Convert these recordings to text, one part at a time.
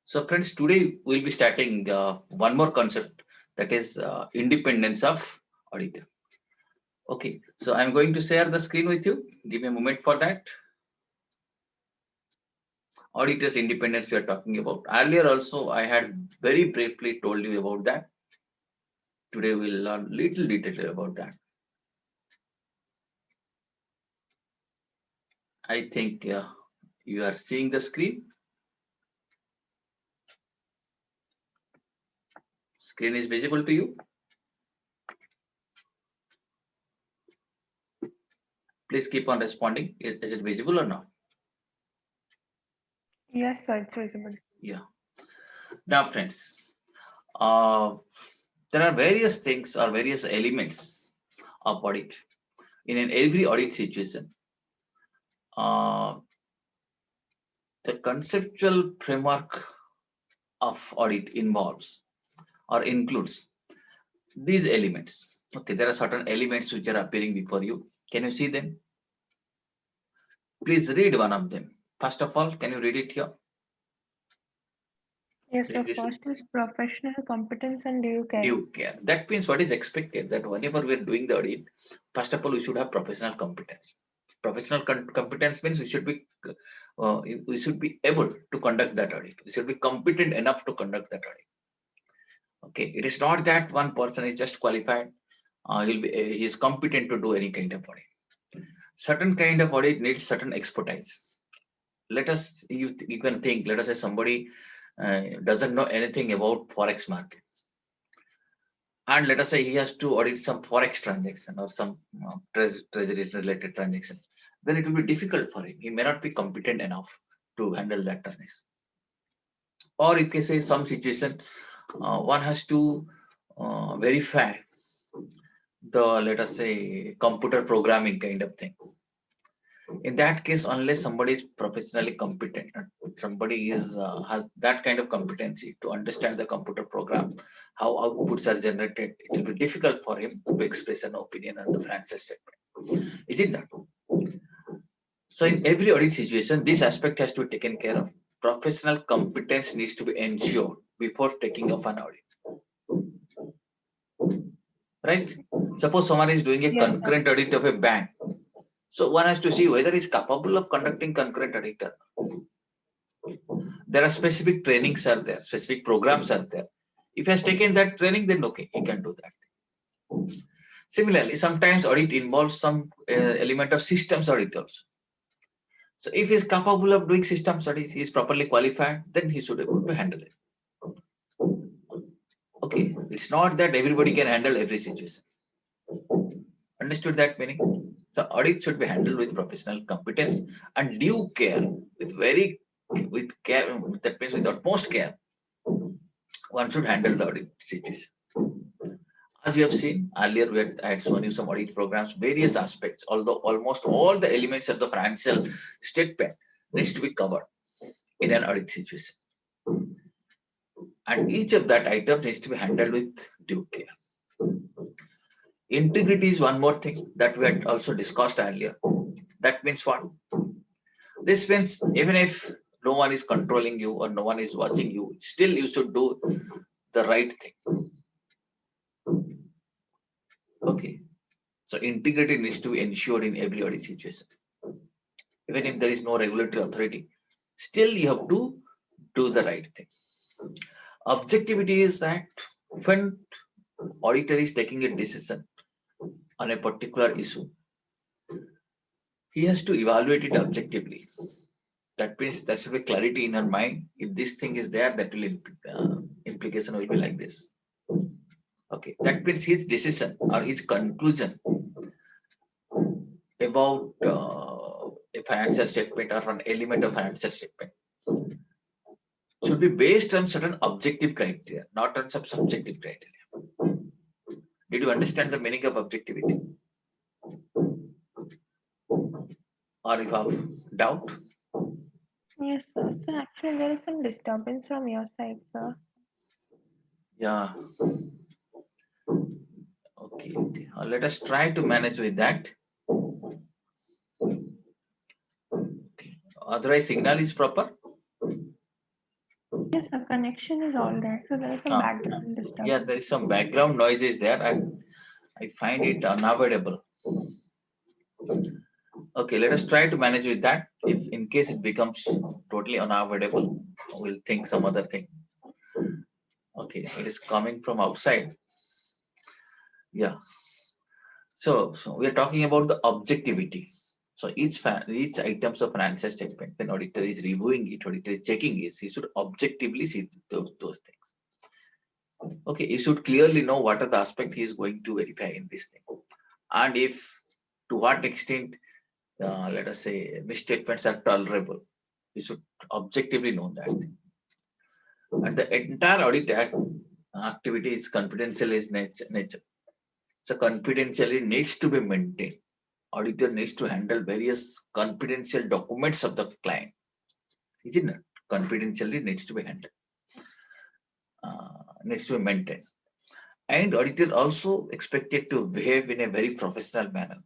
So friends, today we'll be starting one more concept, that is independence of auditor. Okay, so I'm going to share the screen with you. Give me a moment for that. Auditor's independence we are talking about. Earlier also I had very briefly told you about that. Today we'll learn little detail about that. I think you are seeing the screen. Screen is visible to you. Please keep on responding. Is it visible or not? Yes, sir, it's visible. Yeah. Now, friends, uh, there are various things or various elements of audit. In every audit situation, uh, the conceptual framework of audit involves or includes these elements. Okay, there are certain elements which are appearing before you. Can you see them? Please read one of them. First of all, can you read it here? Yes, Read the this. first is professional competence and due care. Due care. That means what is expected, that whenever we are doing the audit, first of all, we should have professional competence. Professional competence means we should be able to conduct that audit. We should be competent enough to conduct that audit. Okay, it is not that one person is just qualified. He is competent to do any kind of audit. Certain kind of audit needs certain expertise. Let us you can think. Let us say somebody doesn't know anything about forex market, and let us say he has to audit some forex transaction or some treasury related transaction. Then it will be difficult for him. He may not be competent enough to handle that transaction. Or you can say some situation one has to verify the, let us say, computer programming kind of thing. In that case, unless somebody is professionally competent, somebody is has that kind of competency to understand the computer program, how outputs are generated, it will be difficult for him to express an opinion on the financial statement. Is it not? So in every audit situation, this aspect has to be taken care of. Professional competence needs to be ensured before taking off an audit, right? Suppose someone is doing a Yes, sir. concurrent audit of a bank. So one has to see whether he's capable of conducting concurrent audit. There are specific trainings are there, specific programs are there. If he has taken that training, then okay, he can do that. Similarly, sometimes audit involves some element of systems audit also. So if he is capable of doing system studies, he is properly qualified, then he should be able to handle it. Okay, it's not that everybody can handle every situation. Understood that meaning? So audit should be handled with professional competence and due care, with care. That means with utmost care, one should handle the audit situation. As you have seen earlier, I had shown you some audit programs, various aspects, although almost all the elements of the financial statement needs to be covered in an audit situation. And each of that items needs to be handled with due care. Integrity is one more thing that we had also discussed earlier. That means what? This means even if no one is controlling you or no one is watching you, still you should do the right thing. Okay. So integrity needs to be ensured in every audit situation. Even if there is no regulatory authority, still you have to do the right thing. Objectivity is that when auditor is taking a decision on a particular issue, he has to evaluate it objectively. That means there should be clarity in her mind. If this thing is there, that will implication will be like this. Okay, that means his decision or his conclusion about a financial statement or an element of financial statement should be based on certain objective criteria, not on some subjective criteria. Did you understand the meaning of objectivity? Or if you have doubt? Yes, sir. So actually, there is some disturbance from your side, sir. Yeah. Okay. Okay. Let us try to manage with that. Okay. Otherwise, signal is proper. Yes, the connection is all right. So there is some Uh, background yeah, disturbance. there is some background noises there, and I find it unavoidable. Okay, let us try to manage with that. If in case it becomes totally unavoidable, we'll think some other thing. Okay, it is coming from outside. Yeah. So we are talking about the objectivity. So each items of financial statement, when auditor is reviewing it, auditor is checking it, he should objectively see those things. Okay, he should clearly know what are the aspect he is going to verify in this thing, and if to what extent, let us say, misstatements are tolerable. We should objectively know that thing. And the entire audit activity is confidential in nature. So confidentially needs to be maintained. Auditor needs to handle various confidential documents of the client. Is it not? Confidentially needs to be handled, needs to be maintained. And auditor also expected to behave in a very professional manner.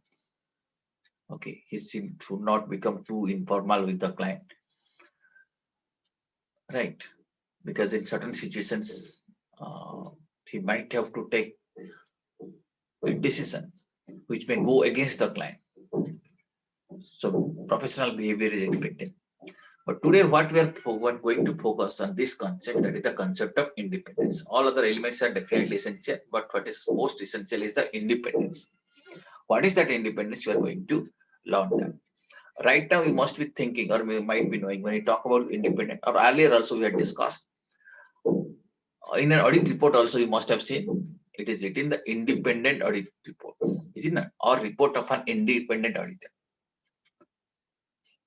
Okay, he should not become too informal with the client, right? Because in certain situations, he might have to take a decision which may go against the client. So professional behavior is expected. But today, what we are going to focus on this concept, that is the concept of independence. All other elements are definitely essential, but what is most essential is the independence. What is that independence? You are going to learn that. Right now, you must be thinking, or you might be knowing, when you talk about independent, or earlier also we had discussed, in an audit report also you must have seen, it is written the independent audit report, is it not? Or report of an independent auditor.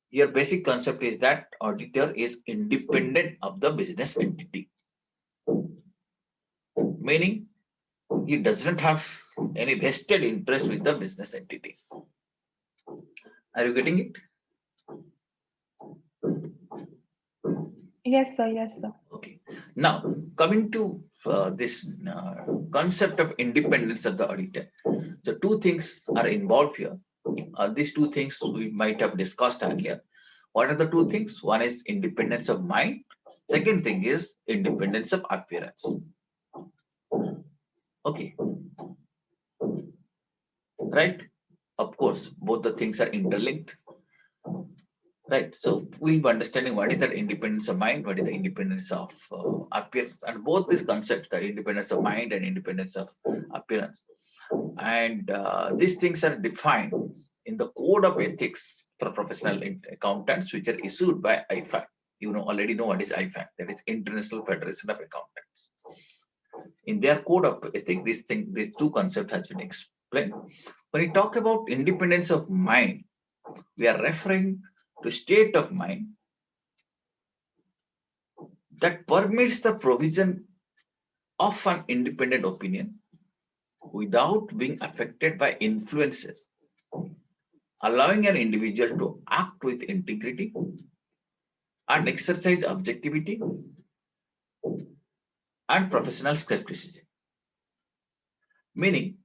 Your basic concept is that auditor is independent of the business entity, meaning he does not have any vested interest with the business entity. Are you getting it? Yes, sir. Yes, sir. Okay. Now, coming to this concept of independence of the auditor. So, two things are involved here. These two things we might have discussed earlier. What are the two things? One is independence of mind. Second thing is independence of appearance. Okay, right? Of course, both the things are interlinked. Right. So we'll be understanding what is that independence of mind, what is the independence of appearance, and both these concepts, the independence of mind and independence of appearance. And these things are defined in the code of ethics for professional accountants, which are issued by IFAC. You know, already know what is IFAC, that is International Federation of Accountants. In their code of ethics, these two concepts has been explained. When we talk about independence of mind, we are referring to state of mind that permits the provision of an independent opinion without being affected by influences, allowing an individual to act with integrity and exercise objectivity and professional skepticism. Meaning,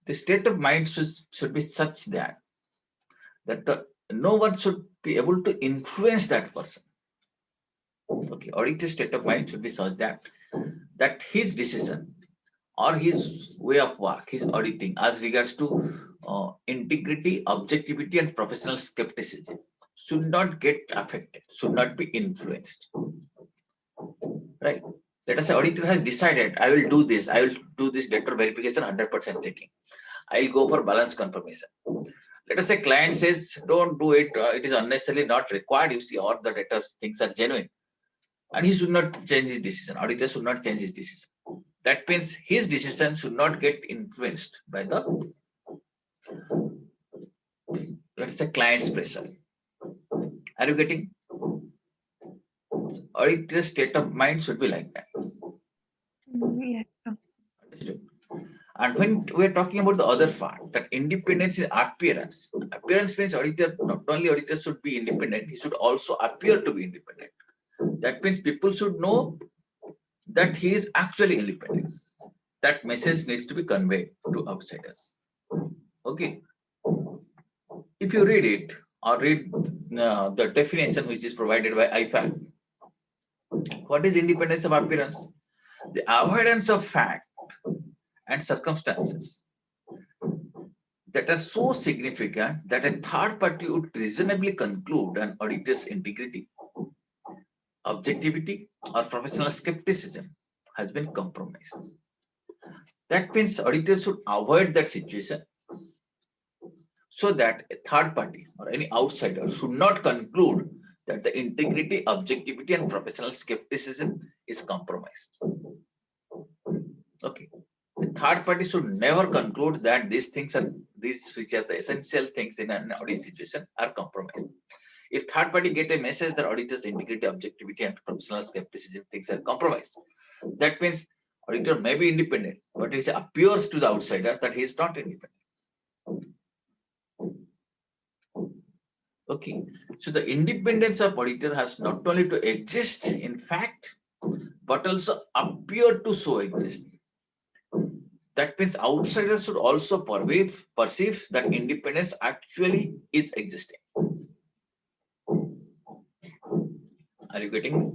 the state of mind should be such that no one should be able to influence that person. Okay, auditor state of mind should be such that his decision or his way of work, his auditing, as regards to integrity, objectivity, and professional skepticism, should not get affected, should not be influenced. Right? Let us say auditor has decided, I will do this data verification 100% checking. I'll go for balance confirmation. Let us say client says, don't do it, it is unnecessarily not required. You see, all the data things are genuine. And he should not change his decision. Auditor should not change his decision. That means his decision should not get influenced by the, let's say, client's pressure. Are you getting? Auditor state of mind should be like that. Yes, sir. Understood? And when we're talking about the other part, that independence is appearance. Appearance means auditor, not only auditor should be independent, he should also appear to be independent. That means people should know that he is actually independent. That message needs to be conveyed to outsiders. Okay. If you read it or read the definition which is provided by IFAC, What is independence of appearance? The avoidance of fact and circumstances that are so significant that a third party would reasonably conclude an auditor's integrity, objectivity, or professional skepticism has been compromised. That means auditors should avoid that situation so that a third party or any outsider should not conclude that the integrity, objectivity, and professional skepticism is compromised. Okay. The third party should never conclude that these which are the essential things in an audit situation are compromised. If third party get a message that auditor's integrity, objectivity, and professional skepticism things are compromised, that means auditor may be independent, but it appears to the outsider that he is not independent. Okay, so the independence of auditor has not only to exist in fact, but also appear to so exist. That means outsiders should also perceive that independence actually is existing. Are you getting me?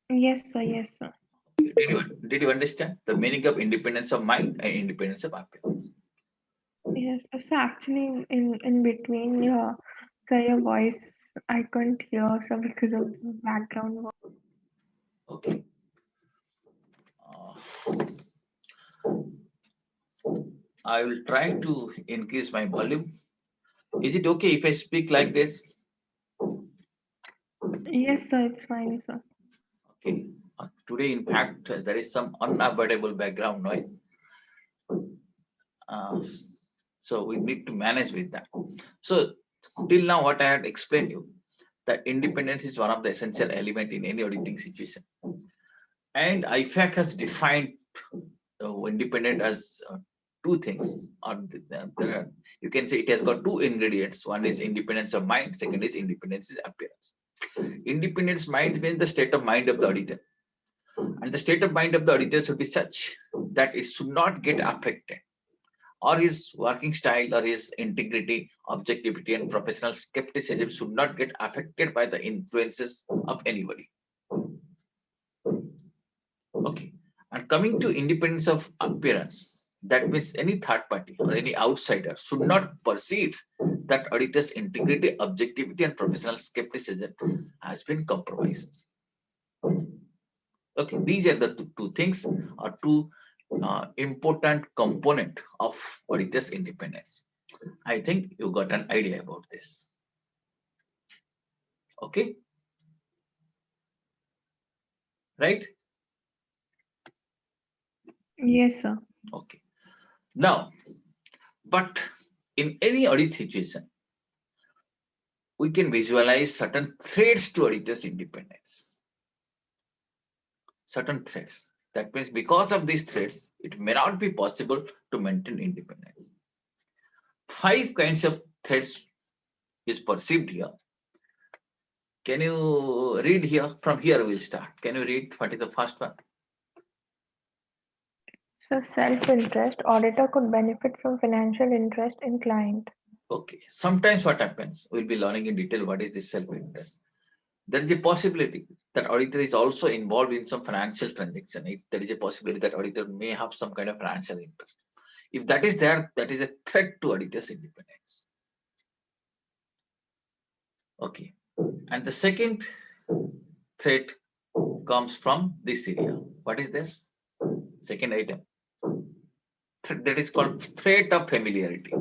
Yes, sir. Yes, sir. Did you understand the meaning of independence of mind and independence of appearance? Yes. So actually, in between your so your voice, I couldn't hear so because of the background voice. Okay. I will try to increase my volume. Is it okay if I speak like this? Yes, sir. It's fine, sir. Okay. Today, in fact, there is some unavoidable background noise. Uh, so we need to manage with that. So till now, what I had explained you, that independence is one of the essential element in any auditing situation. And IFAC has defined independent as two things. Or you can say it has got two ingredients. One is independence of mind. Second is independence of appearance. Independence mind means the state of mind of the auditor. And the state of mind of the auditor should be such that it should not get affected, or his working style or his integrity, objectivity, and professional skepticism should not get affected by the influences of anybody. Okay. And coming to independence of appearance, that means any third party or any outsider should not perceive that auditor's integrity, objectivity, and professional skepticism has been compromised. Okay, these are the two things or two important component of auditor's independence. I think you got an idea about this. Okay, right? Yes, sir. Okay. Now, but in any audit situation, we can visualize certain threats to auditor's independence. Certain threats. That means because of these threats, it may not be possible to maintain independence. 5 kinds of threats is perceived here. Can you read here? From here we'll start. Can you read what is the first one? So self-interest, auditor could benefit from financial interest in client. Okay. Sometimes what happens, we'll be learning in detail what is this self-interest. There is a possibility that auditor is also involved in some financial transaction. There is a possibility that auditor may have some kind of financial interest. If that is there, that is a threat to auditor's independence. Okay. And the second threat comes from this area. What is this? Second item. That is called threat of familiarity.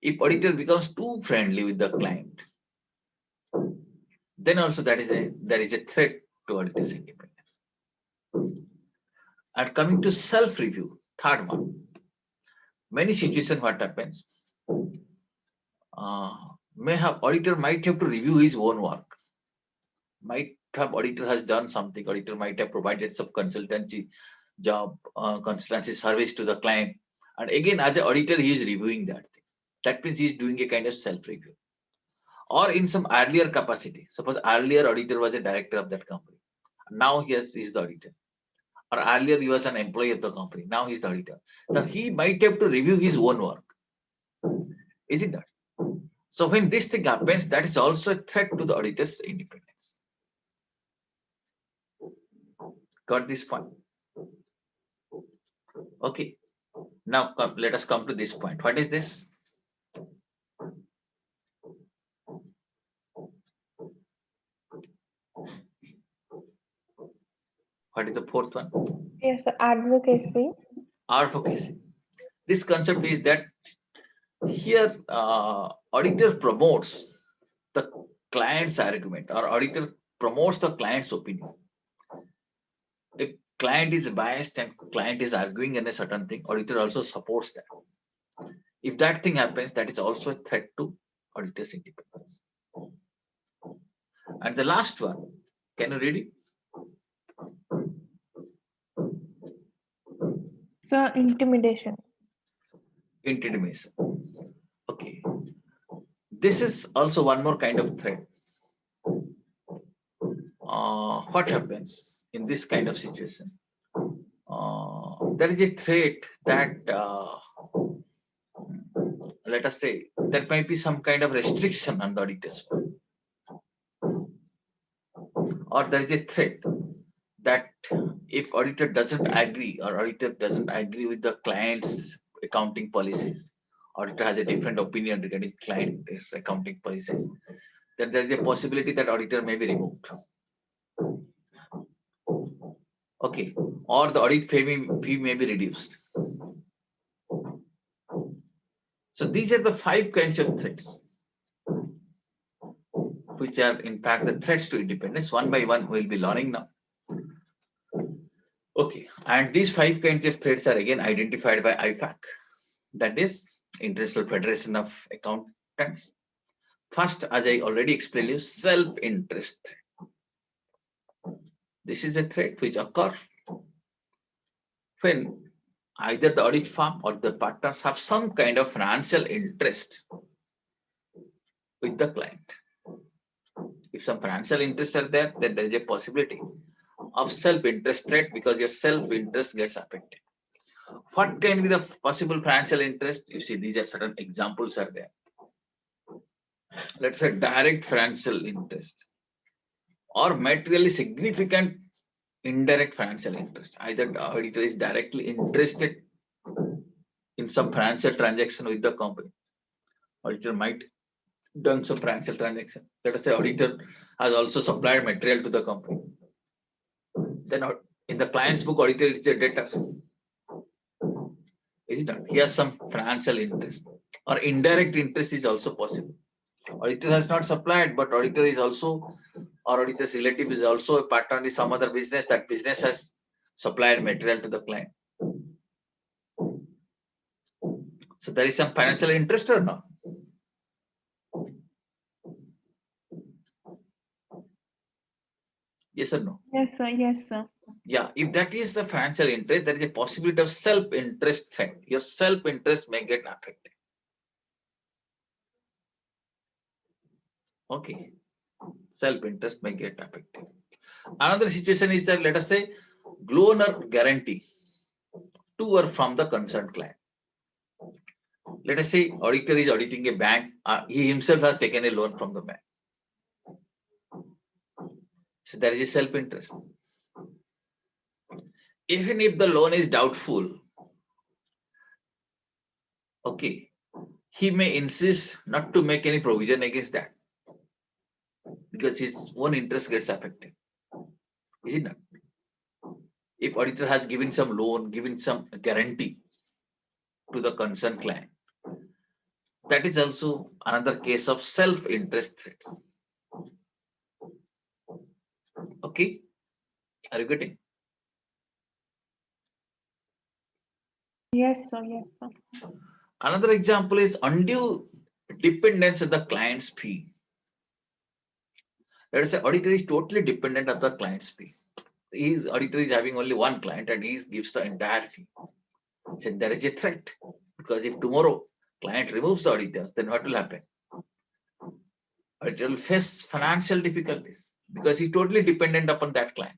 If auditor becomes too friendly with the client, then also there is a threat to auditor's independence. And coming to self-review, third one. Many situations what happens, auditor might have to review his own work. Might have auditor has done something, auditor might have provided some consultancy job, consultancy service to the client. And again, as an auditor, he is reviewing that thing. That means he is doing a kind of self-review. Or in some earlier capacity. Suppose earlier auditor was a director of that company. Now he's the auditor. Or earlier he was an employee of the company. Now he's the auditor. Now he might have to review his own work. Isn't that? So when this thing happens, that is also a threat to the auditor's independence. Got this point? Okay. Now let us come to this point. What is this? What is the fourth one? Yes, advocacy. Advocacy. This concept is that here auditor promotes the client's argument, or auditor promotes the client's opinion. If client is biased and client is arguing in a certain thing, auditor also supports that. If that thing happens, that is also a threat to auditor's independence. And the last one, can you read it? So intimidation. Intimidation. Okay. This is also one more kind of threat. What happens in this kind of situation? There is a threat that, let us say, there might be some kind of restriction on the auditors, or there is a threat that if auditor doesn't agree, or auditor doesn't agree with the client's accounting policies, auditor has a different opinion regarding client's accounting policies, then there is a possibility that auditor may be removed. Okay, or the audit fee may be reduced. So these are the 5 kinds of threats, which are in fact the threats to independence. One by one, we'll be learning now. Okay, and these 5 kinds of threats are again identified by IFAC, that is International Federation of Accountants. First, as I already explained you, self-interest threat. This is a threat which occurs when either the audit firm or the partners have some kind of financial interest with the client. If some financial interests are there, then there is a possibility of self-interest threat, because your self-interest gets affected. What can be the possible financial interest? You see, these are certain examples are there. Let's say direct financial interest, or materially significant indirect financial interest. Either the auditor is directly interested in some financial transaction with the company. Auditor might done some financial transaction. Let us say auditor has also supplied material to the company. Then in the client's book, auditor is a debtor. Is it not? He has some financial interest, or indirect interest is also possible. Auditor has not supplied, but auditor is also, or auditor's relative is also a partner in some other business. That business has supplied material to the client. So there is some financial interest or not? Yes or no? Yes, sir. Yes, sir. Yeah, if that is the financial interest, there is a possibility of self-interest threat. Your self-interest may get affected. Okay, self-interest may get affected. Another situation is that, let us say, loan or guarantee to or from the concerned client. Let us say auditor is auditing a bank. He himself has taken a loan from the bank. So there is a self-interest. Even if the loan is doubtful, okay, he may insist not to make any provision against that, because his own interest gets affected. Is it not? If auditor has given some loan, given some guarantee to the concerned client, that is also another case of self-interest threats. Okay, are you getting? Yes, sir. Yes, sir. Another example is undue dependence on the client's fee. Let us say auditor is totally dependent on the client's fee. His auditor is having only one client and he gives the entire fee. So there is a threat, because if tomorrow client removes the auditor, then what will happen? Auditor will face financial difficulties because he's totally dependent upon that client.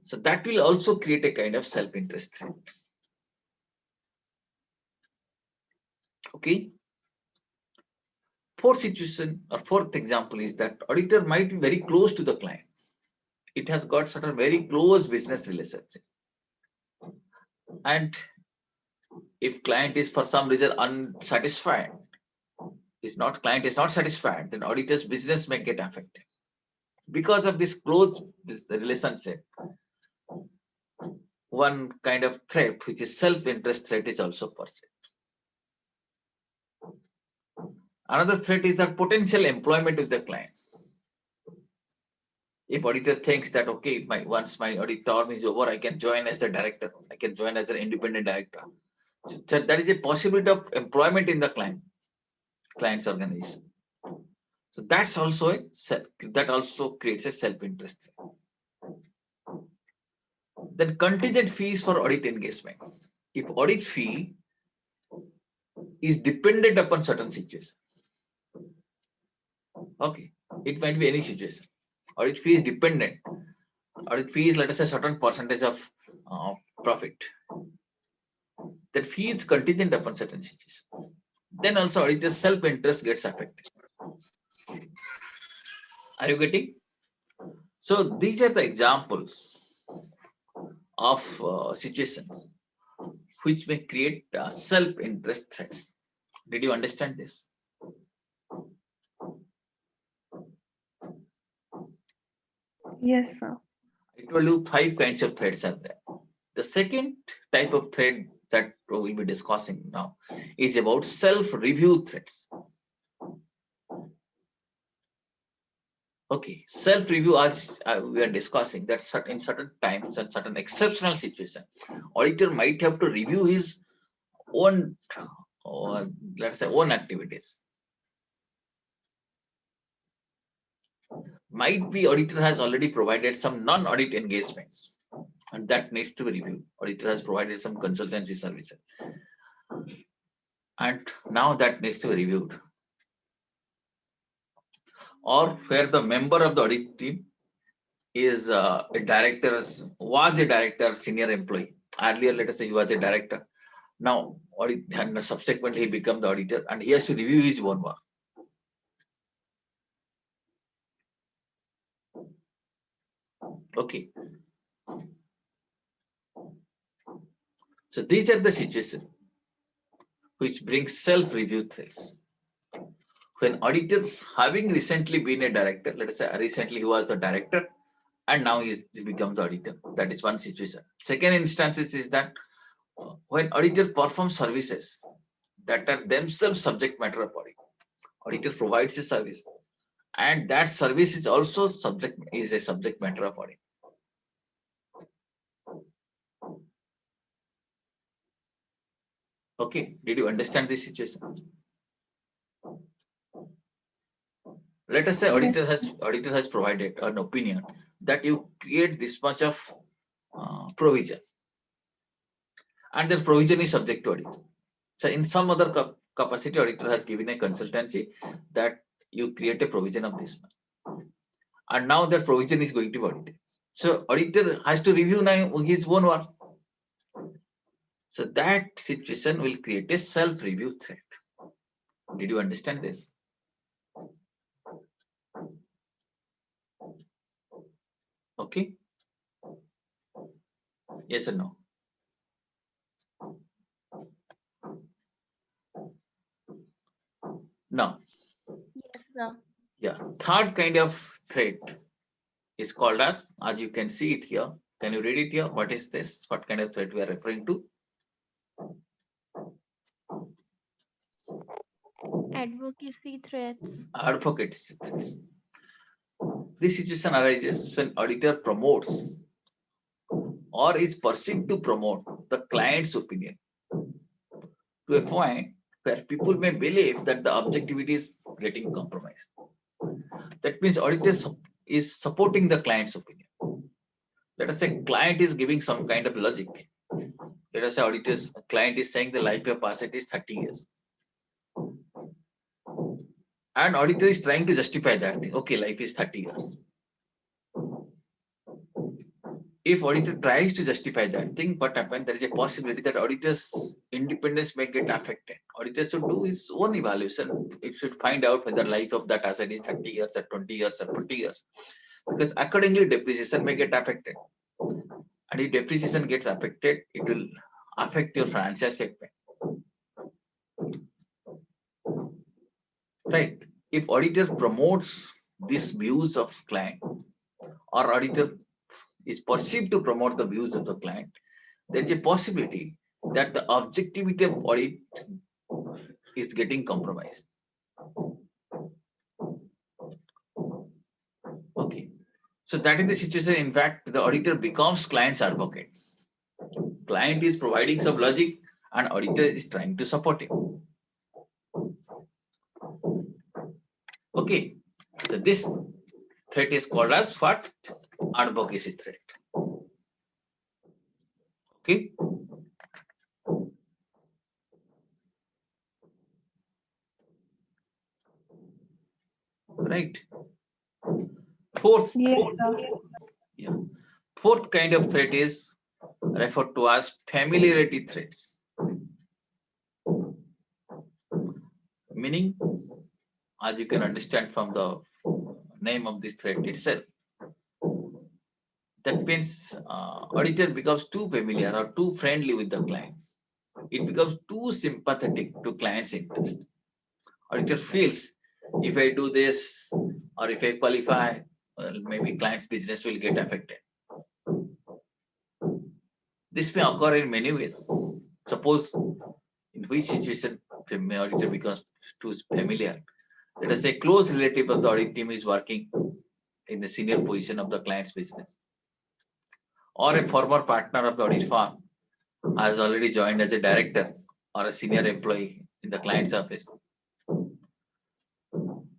So that will also create a kind of self-interest threat. Okay. Fourth situation or fourth example is that auditor might be very close to the client. It has got certain very close business relationship. And if client is for some reason unsatisfied, client is not satisfied, then auditor's business may get affected. Because of this close relationship, one kind of threat, which is self-interest threat, is also perceived. Another threat is that potential employment with the client. If auditor thinks that, okay, once my audit term is over, I can join as the director, I can join as an independent director. So that is a possibility of employment in the client's organization. So that's also that also creates a self-interest. Then contingent fees for audit engagement. If audit fee is dependent upon certain situation, okay, it might be any situation. Audit fee is dependent. Audit fee is, let us say, certain percentage of profit. That fee is contingent upon certain situation. Then also auditor's self-interest gets affected. Are you getting? So these are the examples of situations which may create self-interest threats. Did you understand this? Yes, sir. I told you 5 kinds of threats are there. The second type of threat that we'll be discussing now is about self-review threats. Okay, self-review, as we are discussing, that in certain times and certain exceptional situations, auditor might have to review his own, or let's say, own activities. Might be auditor has already provided some non-audit engagements, and that needs to be reviewed. Auditor has provided some consultancy services, and now that needs to be reviewed. Or where the member of the audit team is was a director, senior employee. Earlier, let us say he was a director. Now, audit, and subsequently he become the auditor, and he has to review his own work. Okay. So these are the situations which bring self-review threats. When auditor, having recently been a director, let us say recently he was the director, and now he become the auditor. That is one situation. Second instance is that when auditor performs services that are themselves subject matter of audit, auditor provides a service, and that service is also a subject matter of audit. Okay, did you understand this situation? Let us say auditor has provided an opinion that you create this much of provision, and the provision is subject to audit. So in some other capacity, auditor has given a consultancy that you create a provision of this much, and now that provision is going to be audited. So auditor has to review now his own work. So that situation will create a self-review threat. Did you understand this? Okay. Yes or no? Now, Yes, sir. yeah, third kind of threat is called as you can see it here. Can you read it here? What is this? What kind of threat we are referring to? Advocacy threats. Advocates threats. This situation arises when auditor promotes or is perceived to promote the client's opinion to a point where people may believe that the objectivity is getting compromised. That means auditor is supporting the client's opinion. Let us say client is giving some kind of logic. Let us say client is saying the life of asset is 30 years. And auditor is trying to justify that thing. Okay, life is 30 years. If auditor tries to justify that thing, what happens? There is a possibility that auditor's independence may get affected. auditor should do his own evaluation. It should find out whether life of that asset is 30 years or 20 years or 20 years. Because accordingly, depreciation may get affected. And if depreciation gets affected, it will affect your financial statement. Right? If auditor promotes these views of client, or auditor is perceived to promote the views of the client, there is a possibility that the objectivity of audit is getting compromised. Okay. So that is the situation. In fact, the auditor becomes client's advocate. Client is providing some logic and auditor is trying to support him. Okay. So this threat is called as what? Advocacy threat. Okay. Right. Fourth, Yes, sir. yeah. Fourth kind of threat is referred to as familiarity threats. Meaning, as you can understand from the name of this threat itself, that means auditor becomes too familiar or too friendly with the client. It becomes too sympathetic to client's interest. Auditor feels if I do this or if I qualify, well, maybe client's business will get affected. This may occur in many ways. Suppose in which situation auditor becomes too familiar. Let us say close relative of the audit team is working in the senior position of the client's business, or a former partner of the audit firm has already joined as a director or a senior employee in the client's office.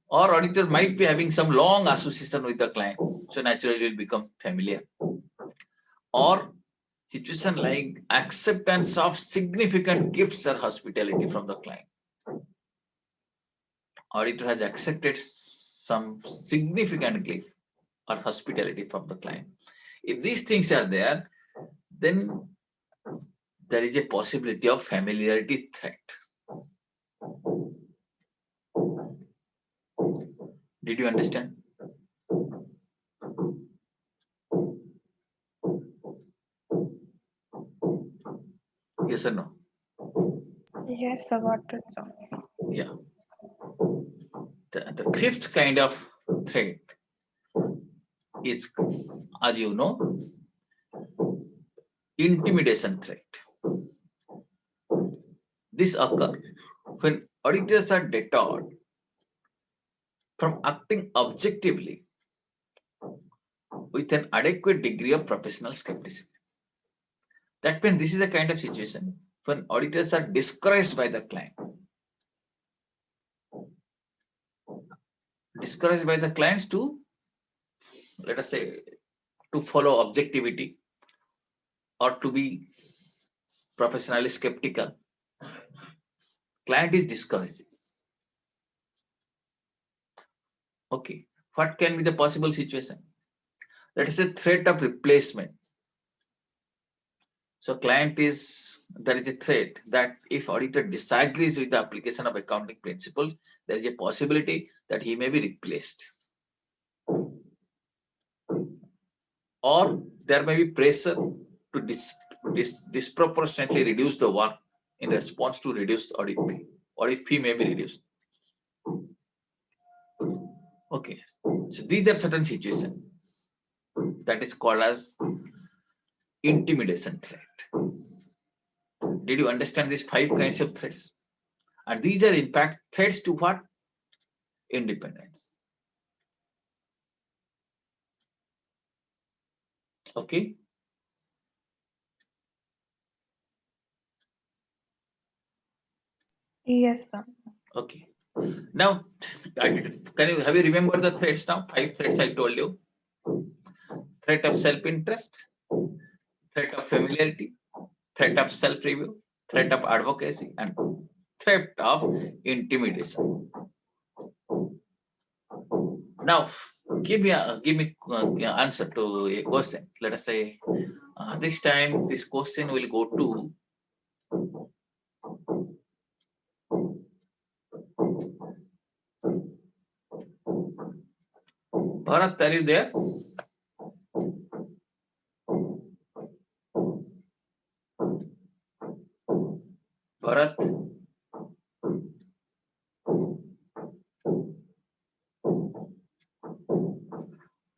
Or auditor might be having some long association with the client, so naturally it will become familiar. Or situation like acceptance of significant gifts or hospitality from the client. Auditor has accepted some significant gift or hospitality from the client. If these things are there, then there is a possibility of familiarity threat. Did you understand? Yes or no? Yes, sir. Got it, sir. Yeah. The fifth kind of threat is, as you know, intimidation threat. This occurs when auditors are deterred from acting objectively with an adequate degree of professional skepticism. That means this is a kind of situation when auditors are discouraged by the client. Discouraged by the clients to, let us say, to follow objectivity or to be professionally skeptical. Client is discouraged. Okay, what can be the possible situation? Let us say threat of replacement. So client is, there is a threat that if auditor disagrees with the application of accounting principles, there is a possibility that he may be replaced. Or there may be pressure to disproportionately reduce the work in response to reduced audit fee. Audit fee may be reduced. Okay, so these are certain situations that is called as intimidation threat. Did you understand these 5 kinds of threats? And these are in fact threats to what? Independence. Okay. Yes, sir. Okay. Now, can you have you remembered the threats now? 5 threats I told you. Threat of self-interest, threat of familiarity, threat of self-review, threat of advocacy, and threat of intimidation. Now, give me answer to a question. Let us say this time this question will go to Bharat, are you there? Bharat,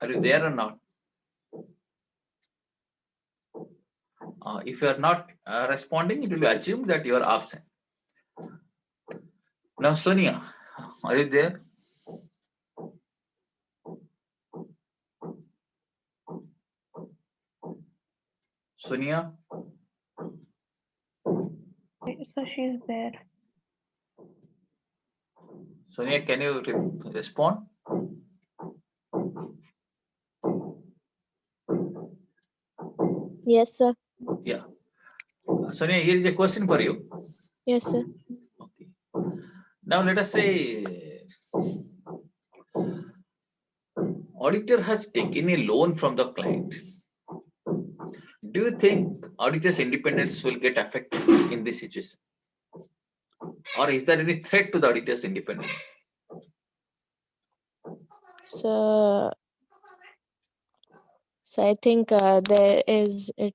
are you there or not? If you are not responding, it will be assumed that you are absent. Now, Sonia, are you there? Sonia, So she's there. Sonia, can you respond? Yes, sir. Yeah. Sonia, here is a question for you. Yes, sir. Okay. Now, let us say auditor has taken a loan from the client. Do you think auditor's independence will get affected in this situation? Or is there any threat to the auditor's independence? So I think there is it.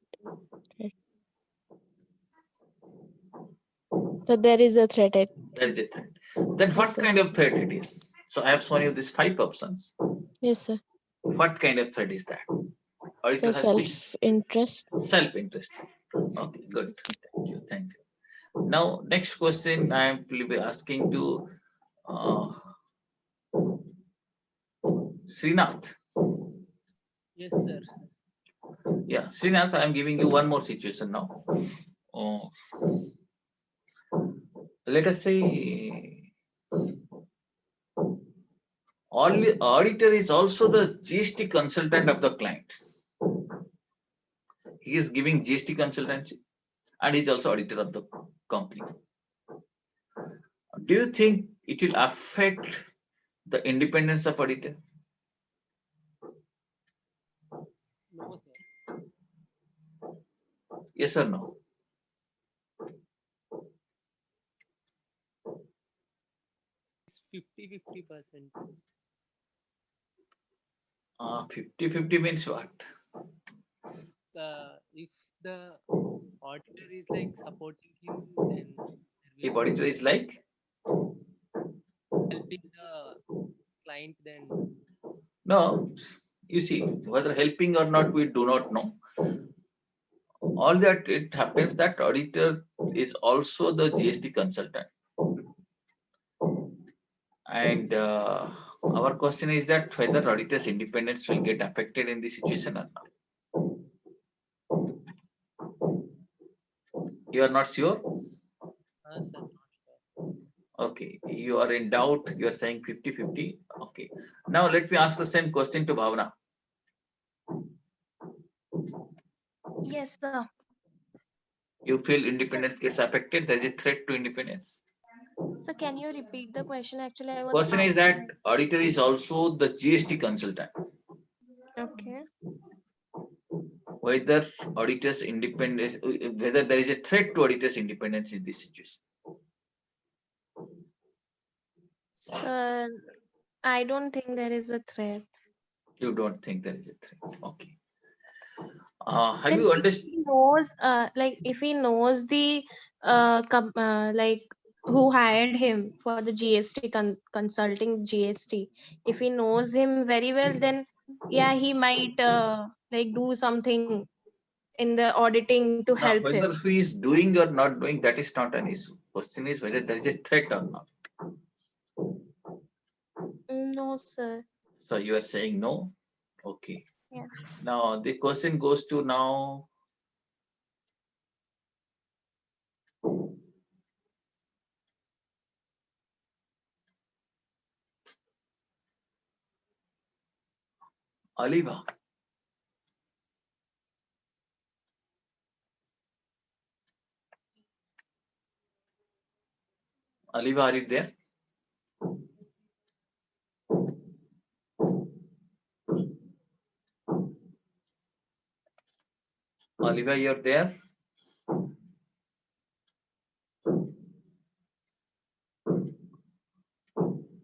So there is a threat. There is a threat. Then what sir. kind of threat it is? So I have shown you these 5 options. Yes, sir. What kind of threat is that? So Auditor has been self-interest. self-interest. Okay, good. Thank you. Thank you. Now, next question I will be asking to Srinath. Yes, sir. Yeah, Srinath, I am giving you one more situation now. Let us say auditor is also the GST consultant of the client. He is giving GST consultancy and he is also auditor of the company. Do you think it will affect the independence of auditor? No, sir. Yes or no? It's 50-50%. 50-50 means what? If the auditor is like supporting him, then If auditor is like? helping the client, then No, you see, whether helping or not, we do not know. All that it happens that auditor is also the GST consultant. And our question is that whether auditor's independence will get affected in this situation or not. You are not sure? sir, not sure. Okay, you are in doubt. You are saying 50-50. Okay. Now let me ask the same question to Bhavana. Yes, sir. You feel independence gets affected? There is a threat to independence. So can you repeat the question? Actually, I was Question is that auditor is also the GST consultant. okay. Whether auditor's independence, whether there is a threat to auditor's independence in this situation. So I don't think there is a threat. You don't think there is a threat. Okay. Have Then you if understood? he knows, like if he knows the like who hired him for the GST consulting GST, if he knows him very well, then yeah, he might like do something in the auditing to Now, help him. whether he is doing or not doing, that is not an issue. Question is whether there is a threat or not. No, sir. So you are saying no. Okay. Yes. Now the question goes to now. Aliva. Aliva, are you there? Aliva, you're there?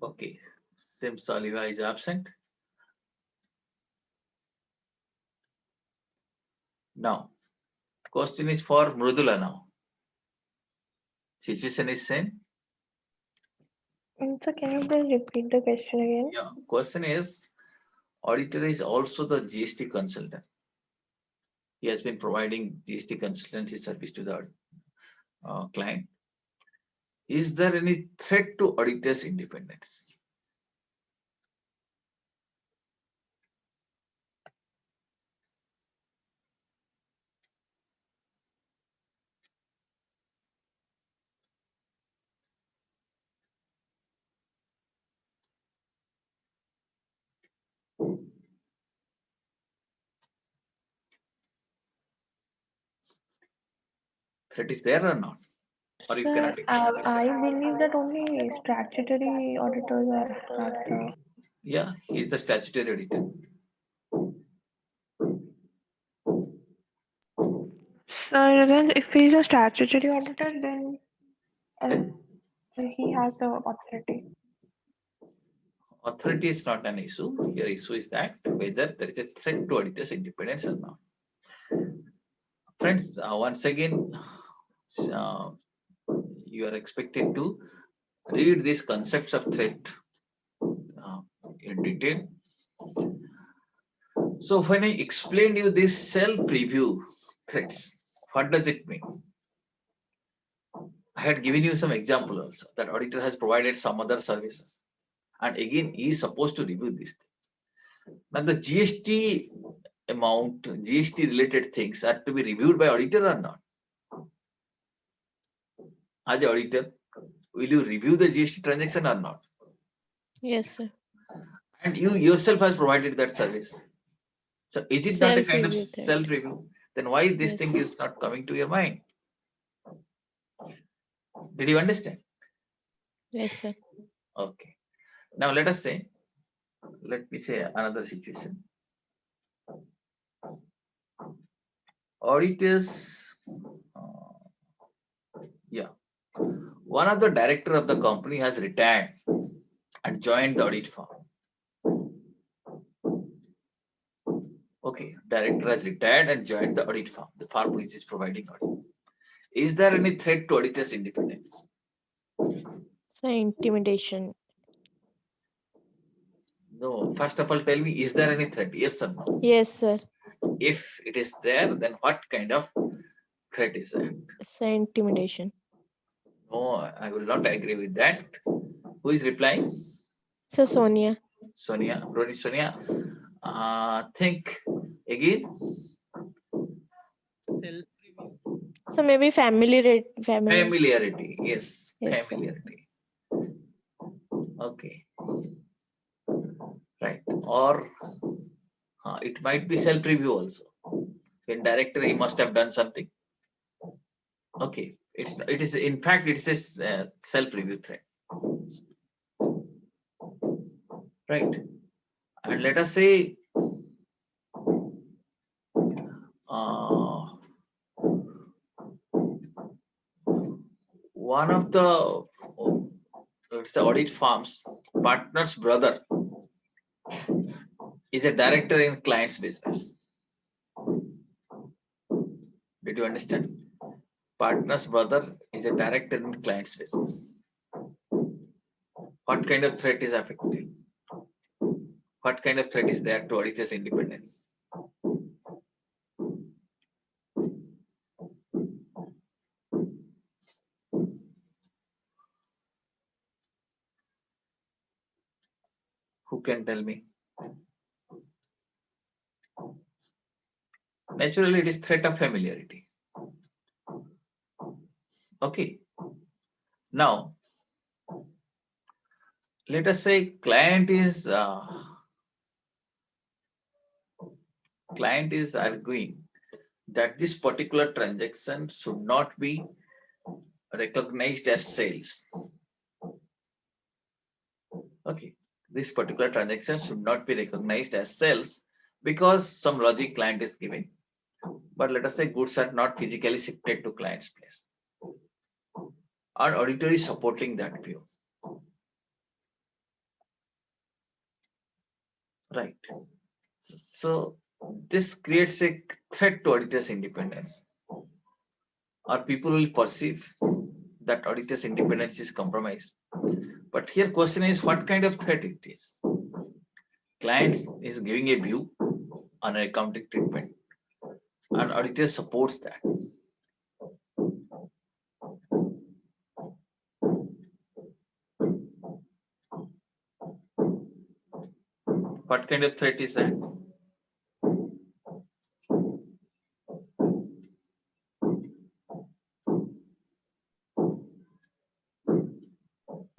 Okay. Seems Aliva is absent. Now, question is for Mrudula now. Situation is same. So can you please repeat the question again? Yeah. Question is, auditor is also the GST consultant. He has been providing GST consultancy service to the client. Is there any threat to auditor's independence? Threat is there or not? Or you Sir, cannot explain? I believe that only statutory auditors are the. Yeah, he is the statutory auditor. So then, if he's a statutory auditor, then he has the authority. Authority is not an issue. Your issue is that whether there is a threat to auditor's independence or not. Friends, once again, you are expected to read these concepts of threat in detail. So when I explained you this self-review threats, what does it mean? I had given you some example also that auditor has provided some other services. And again, he is supposed to review this. Now the GST amount, GST related things are to be reviewed by auditor or not? As the auditor, will you review the GST transaction or not? Yes, sir. And you yourself has provided that service. So is it not a kind of Self-review threat. self-review? Then why this Yes, thing sir. is not coming to your mind? Did you understand? Yes, sir. Okay. Now let us say, let me say another situation. Auditors, yeah. One of the director of the company has retired and joined the audit firm. Okay, director has retired and joined the audit firm, the firm which is providing audit. Is there any threat to auditor's independence? So intimidation. No. First of all, tell me, is there any threat? Yes or no? Yes, sir. If it is there, then what kind of threat is that? So intimidation. No, I will not agree with that. Who is replying? So Sonia. Sonia. Sonia. Think again. Self-review. So maybe family. Familiarity. Yes, Yes, sir. familiarity. Okay. Right. Or it might be self-review also. In director, he must have done something. Okay. It is in fact it is a self-review threat. Right. And let us say one of the let's say audit firm's partner's brother is a director in client's business. Did you understand? Partner's brother is a director in client's business. What kind of threat is affected? What kind of threat is there to auditor's independence? Who can tell me? Naturally, it is threat of familiarity. Okay. Now, let us say client is arguing that this particular transaction should not be recognized as sales. Okay, this particular transaction should not be recognized as sales because some logic client is giving. But let us say goods are not physically shifted to client's place. Our auditor is supporting that view. Right. So this creates a threat to auditor's independence, or people will perceive that auditor's independence is compromised. But here question is what kind of threat it is. Clients is giving a view on an accounting treatment and auditor supports that. What kind of threat is that?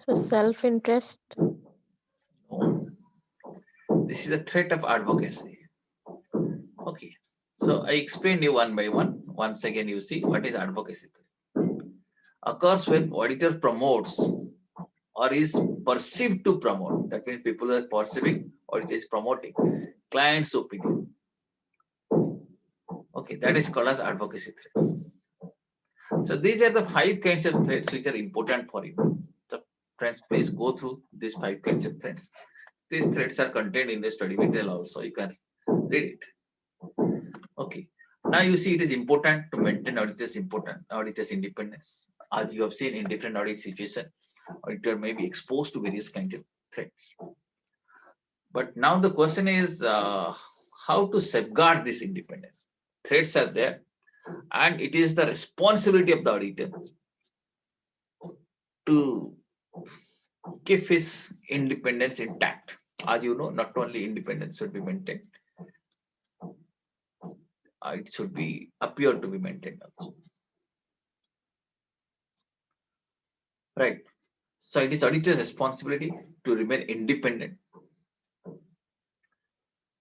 So self-interest. No. This is a threat of advocacy. Okay. So I explain you one by one. Once again, you see what is advocacy. Occurs when auditor promotes or is perceived to promote. That means people are perceiving or it is promoting client's opinion. Okay, that is called as advocacy threats. So these are the 5 kinds of threats which are important for you. So friends, please go through these 5 kinds of threats. These threats are contained in the study material also. You can read it. Okay. Now you see it is important to maintain auditor's independence. As you have seen in different audit situations, auditor may be exposed to various kinds of threats. But now the question is how to safeguard this independence. Threats are there, and it is the responsibility of the auditor to keep his independence intact. As you know, not only independence should be maintained, it should be appear to be maintained also. Right. So it is auditor's responsibility to remain independent,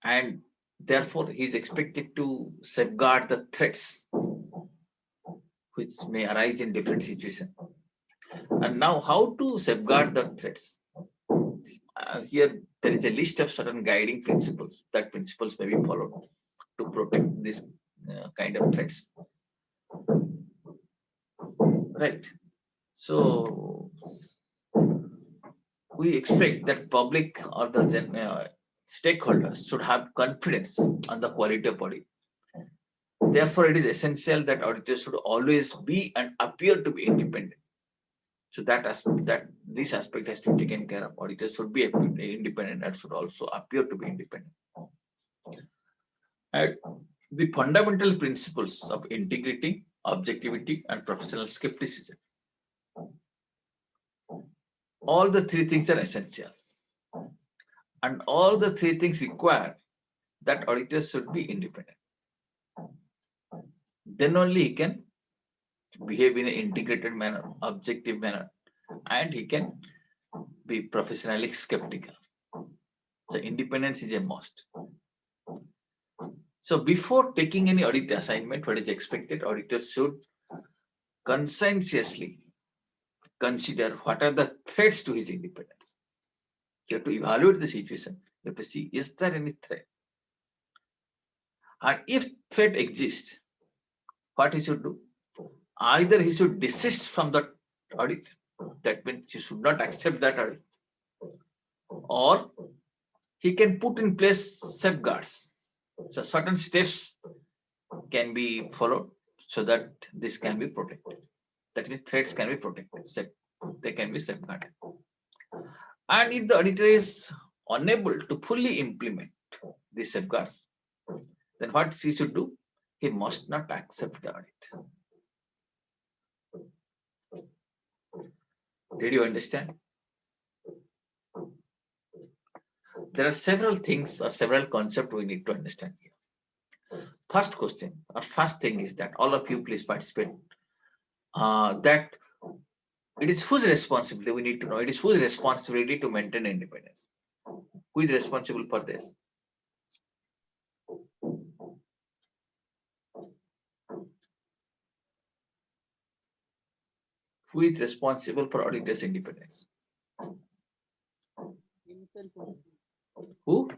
and therefore he is expected to safeguard the threats which may arise in different situations. And now, how to safeguard the threats? Here there is a list of certain guiding principles. That principles may be followed to protect this kind of threats. Right. So we expect that public or the stakeholders should have confidence on the quality of audit. Therefore, it is essential that auditors should always be and appear to be independent. So that this aspect has to be taken care of. Auditors should be independent and should also appear to be independent. And the fundamental principles of integrity, objectivity, and professional skepticism. All the 3 things are essential. And all the 3 things require that auditors should be independent. Then only he can behave in an integrated manner, objective manner, and he can be professionally skeptical. So independence is a must. So before taking any audit assignment, what is expected, auditors should conscientiously consider what are the threats to his independence. You have to evaluate the situation. You have to see, is there any threat? And if threat exists, what he should do? Either he should desist from the audit, that means he should not accept that audit, or he can put in place safeguards. So certain steps can be followed so that this can be protected. That means threats can be protected. So they can be safeguarded. And if the auditor is unable to fully implement these safeguards, then what he should do? He must not accept the audit. Did you understand? There are several things or several concepts we need to understand here. First question or first thing is that all of you please participate. That it is whose responsibility, we need to know, it is whose responsibility to maintain independence. Who is responsible for this? Who is responsible for auditor's independence? Himself only. Who?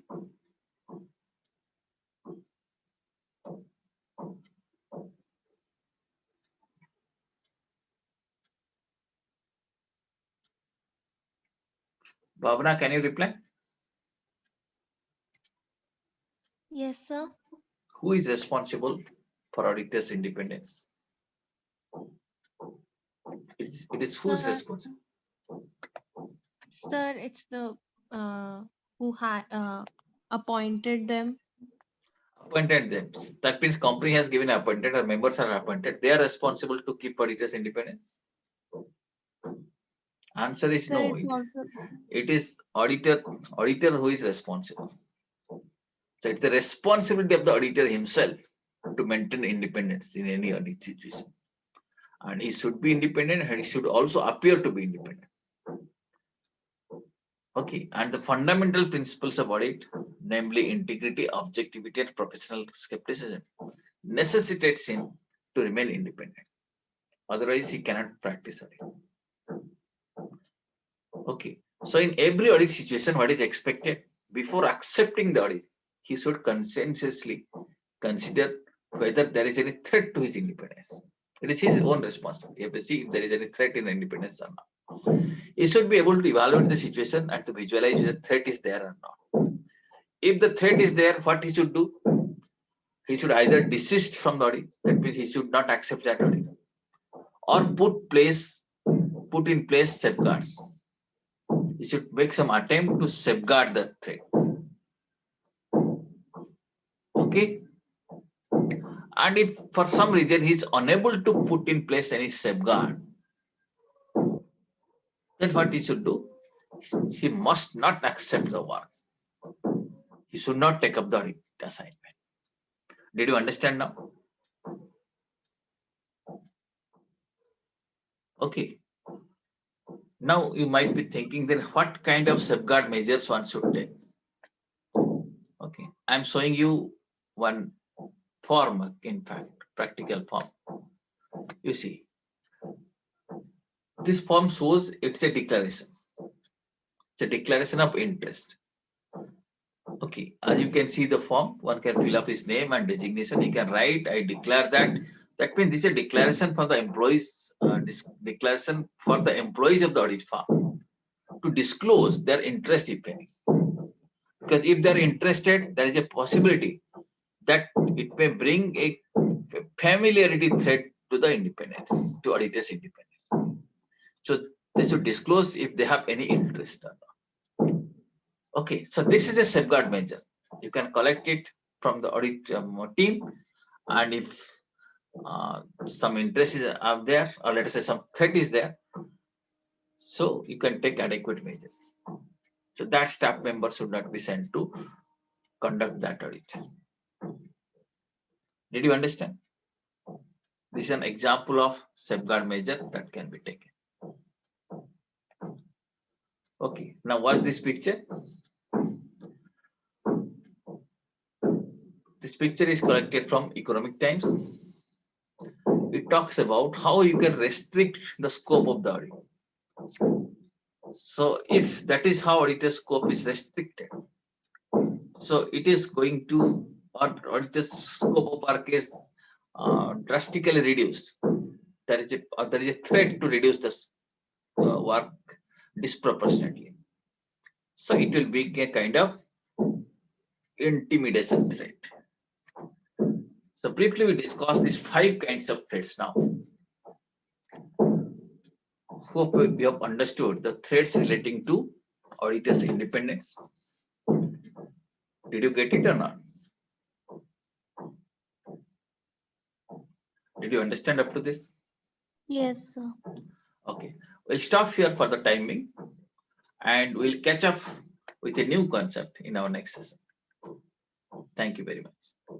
Bhavna, can you reply? Yes, sir. Who is responsible for auditor's independence? It is who's Sir, responsible? sir, it's the who had appointed them. Appointed them. That means company has given appointed or members are appointed. They are responsible to keep auditors independence. Answer is Sir, no. it's also It is auditor who is responsible. So it's the responsibility of the auditor himself to maintain independence in any audit situation. And he should be independent and he should also appear to be independent. Okay, and the fundamental principles of audit, namely integrity, objectivity, and professional skepticism, necessitates him to remain independent. Otherwise, he cannot practice audit. Okay, so in every audit situation, what is expected? Before accepting the audit, he should conscientiously consider whether there is any threat to his independence. It is his own responsibility. He has to see if there is any threat in independence or not. He should be able to evaluate the situation and to visualize if the threat is there or not. If the threat is there, what he should do? He should either desist from the audit, that means he should not accept that audit, or put in place safeguards. He should make some attempt to safeguard the threat. Okay. And if for some reason he is unable to put in place any safeguard, then what he should do? He must not accept the work. He should not take up the audit assignment. Did you understand now? Okay. Now you might be thinking, then what kind of safeguard measures one should take? Okay. I'm showing you one form, in fact, practical form. You see, this form shows it's a declaration. It's a declaration of interest. Okay, as you can see the form, one can fill up his name and designation. He can write, I declare that. That means this is a declaration for the employees, declaration for the employees of the audit firm to disclose their interest, if any. Because if they're interested, there is a possibility that it may bring a familiarity threat to the independence, to auditors' independence. So they should disclose if they have any interest or not. Okay, so this is a safeguard measure. You can collect it from the audit team, and if some interest is out there, or let us say some threat is there, so you can take adequate measures. So that staff member should not be sent to conduct that audit. Did you understand? This is an example of safeguard measure that can be taken. Okay, now watch this picture. This picture is collected from Economic Times. It talks about how you can restrict the scope of the audit. So if that is how auditor scope is restricted, so it is going to, or auditor scope of our case drastically reduced. There is a threat to reduce the work disproportionately. So it will be a kind of intimidation threat. So briefly we discussed these 5 kinds of threats now. Hope we have understood the threats relating to auditor's independence. Did you get it or not? Did you understand up to this? yes, sir. Okay, we'll stop here for the timing and we'll catch up with a new concept in our next session. Thank you very much.